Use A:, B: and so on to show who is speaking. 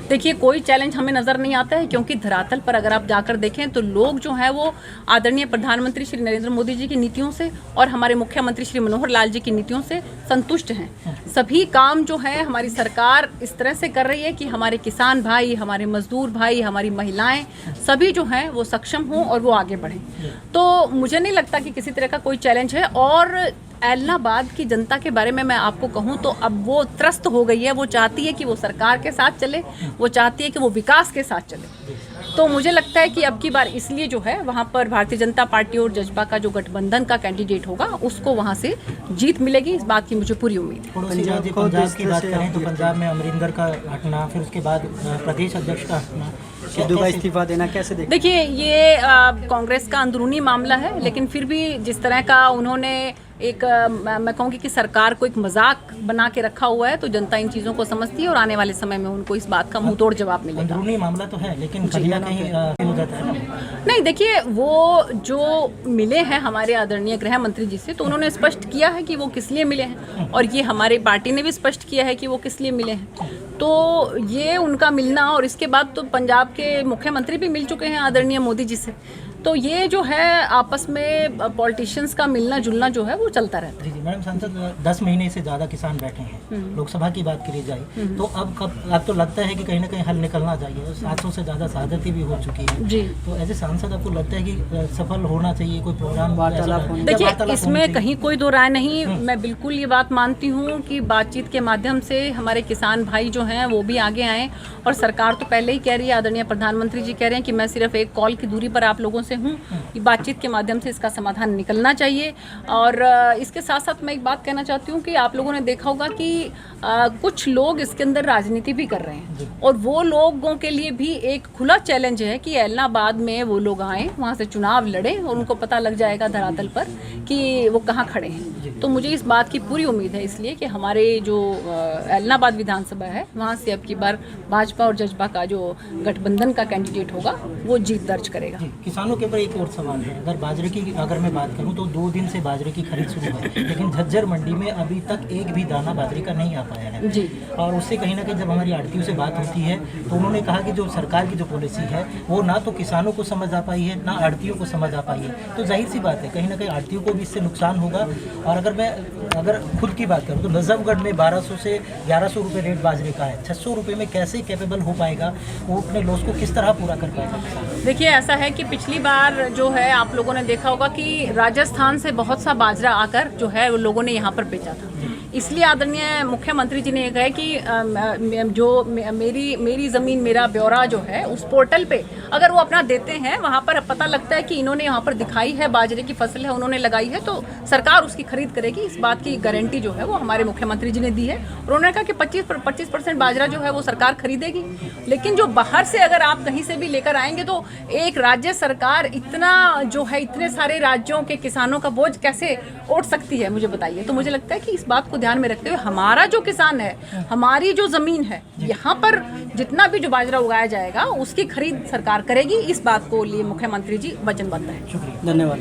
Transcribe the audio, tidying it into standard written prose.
A: देखिए, कोई चैलेंज हमें नज़र नहीं आता है, क्योंकि धरातल पर अगर आप जाकर देखें तो लोग जो हैं वो आदरणीय प्रधानमंत्री श्री नरेंद्र मोदी जी की नीतियों से और हमारे मुख्यमंत्री श्री मनोहर लाल जी की नीतियों से संतुष्ट हैं। सभी काम जो है हमारी सरकार इस तरह से कर रही है कि हमारे किसान भाई, हमारे मजदूर भाई, हमारी महिलाएं सभी जो हैं वो सक्षम हों और वो आगे बढ़ें। तो मुझे नहीं लगता कि किसी तरह का कोई चैलेंज है। और एलनाबाद की जनता के बारे में मैं आपको कहूं तो अब वो त्रस्त हो गई है। वो चाहती है कि वो सरकार के साथ चले, वो चाहती है कि वो विकास के साथ चले। तो मुझे लगता है कि अब की बार इसलिए जो है वहाँ पर भारतीय जनता पार्टी और जजपा का जो गठबंधन का कैंडिडेट होगा उसको वहाँ से जीत मिलेगी, इस बात की मुझे पूरी उम्मीद है।
B: पंजाब की बात करें तो पंजाब में अमरिंदर का हटना, फिर उसके बाद प्रदेश अध्यक्ष का हटना,
C: सिद्धू का इस्तीफा देना, कैसे देखते?
A: देखिए, ये कांग्रेस का अंदरूनी मामला है, लेकिन फिर भी जिस तरह का उन्होंने एक मैं कहूँगी कि सरकार को एक मजाक बना के रखा हुआ है, तो जनता इन चीज़ों को समझती है और आने वाले समय में उनको इस बात का मुंहतोड़ जवाब मिलेगा।
B: अंदरूनी मामला तो है, लेकिन कहीं ना कहीं हो जाता है ना।
A: नहीं, देखिए, वो जो मिले हैं हमारे आदरणीय गृह मंत्री जी से, तो उन्होंने स्पष्ट किया है कि वो किस लिए मिले हैं, और ये हमारी पार्टी ने भी स्पष्ट किया है कि वो किस लिए मिले हैं। तो ये उनका मिलना, और इसके बाद तो पंजाब के मुख्यमंत्री भी मिल चुके हैं आदरणीय मोदी जी से, तो ये जो है आपस में पॉलिटिशियंस का मिलना जुलना जो है वो चलता रहता है।
B: जी मैडम, सांसद 10 महीने से ज़्यादा किसान बैठे हैं, लोकसभा की बात करी जाए तो अब तो लगता है कि कहीं ना कहीं हल निकलना चाहिए। 700 से ज़्यादा शहादतें भी हो चुकी है
A: जी।
B: तो एज ए सांसद आपको लगता है कि सफल होना चाहिए कोई प्रोग्राम?
A: देखिए, इसमें कहीं कोई दो राय नहीं। मैं बिल्कुल ये बात मानती हूँ कि बातचीत के माध्यम से हमारे किसान भाई जो हैं वो भी आगे आएँ, और सरकार तो पहले ही कह रही है, आदरणीय प्रधानमंत्री जी कह रहे हैं कि मैं सिर्फ एक कॉल की दूरी पर आप लोगों से हूँ, कि बातचीत के माध्यम से इसका समाधान निकलना चाहिए। और इसके साथ साथ मैं एक बात कहना चाहती हूँ कि आप लोगों ने देखा होगा कि कुछ लोग इसके अंदर राजनीति भी कर रहे हैं, और वो लोगों के लिए भी एक खुला चैलेंज है कि एलनाबाद में वो लोग आएँ, वहाँ से चुनाव लड़ें, और उनको पता लग जाएगा धरातल पर कि वो कहाँ खड़े हैं। तो मुझे इस बात की पूरी उम्मीद है, इसलिए कि हमारे जो एलनाबाद विधानसभा है वहाँ से अब की बार भाजपा और जजपा का जो गठबंधन का कैंडिडेट होगा वो जीत दर्ज करेगा।
B: किसानों के ऊपर एक और सवाल है, अगर बाजरे की अगर मैं बात करूं तो 2 दिन से बाजरे की खरीद शुरू है, लेकिन झज्जर मंडी में अभी तक एक भी दाना बाजरे का नहीं आ पाया है
A: जी।
B: और उससे कहीं ना कहीं जब हमारी आड़तियों से बात होती है तो उन्होंने कहा कि जो सरकार की जो पॉलिसी है वो ना तो किसानों को समझ आ पाई है, ना आड़तियों को समझ आ पाई है। तो जाहिर सी बात है कहीं ना कहीं आड़तियों को भी इससे नुकसान होगा। और अगर खुद की बात करूँ तो नजफगढ़ में 1200 से 1100 रुपये रेट बाजरे का है, 600 रुपये में कैसे कैपेबल हो पाएगा, वो अपने लॉस को किस तरह पूरा कर पाएगा?
A: देखिए, ऐसा है कि पिछली बार जो है आप लोगों ने देखा होगा कि राजस्थान से बहुत सा बाजरा आकर जो है वो लोगों ने यहाँ पर बेचा था। इसलिए आदरणीय मुख्यमंत्री जी ने ये कहा कि जो मेरी ज़मीन मेरा ब्यौरा जो है उस पोर्टल पे अगर वो अपना देते हैं, वहाँ पर पता लगता है कि इन्होंने यहाँ पर दिखाई है बाजरे की फसल है उन्होंने लगाई है, तो सरकार उसकी खरीद करेगी। इस बात की गारंटी जो है वो हमारे मुख्यमंत्री जी ने दी है। उन्होंने कहा कि 25% बाजरा जो है वो सरकार खरीदेगी। लेकिन जो बाहर से अगर आप कहीं से भी लेकर आएंगे तो एक राज्य सरकार इतना जो है इतने सारे राज्यों के किसानों का बोझ कैसे उठ सकती है, मुझे बताइए। तो मुझे लगता है कि इस बात को ध्यान में रखते हुए हमारा जो किसान है, हमारी जो ज़मीन है, यहाँ पर जितना भी जो बाजरा उगाया जाएगा उसकी खरीद सरकार करेगी। इस बात को लिए मुख्यमंत्री जी वचनबद्ध है।
C: धन्यवाद।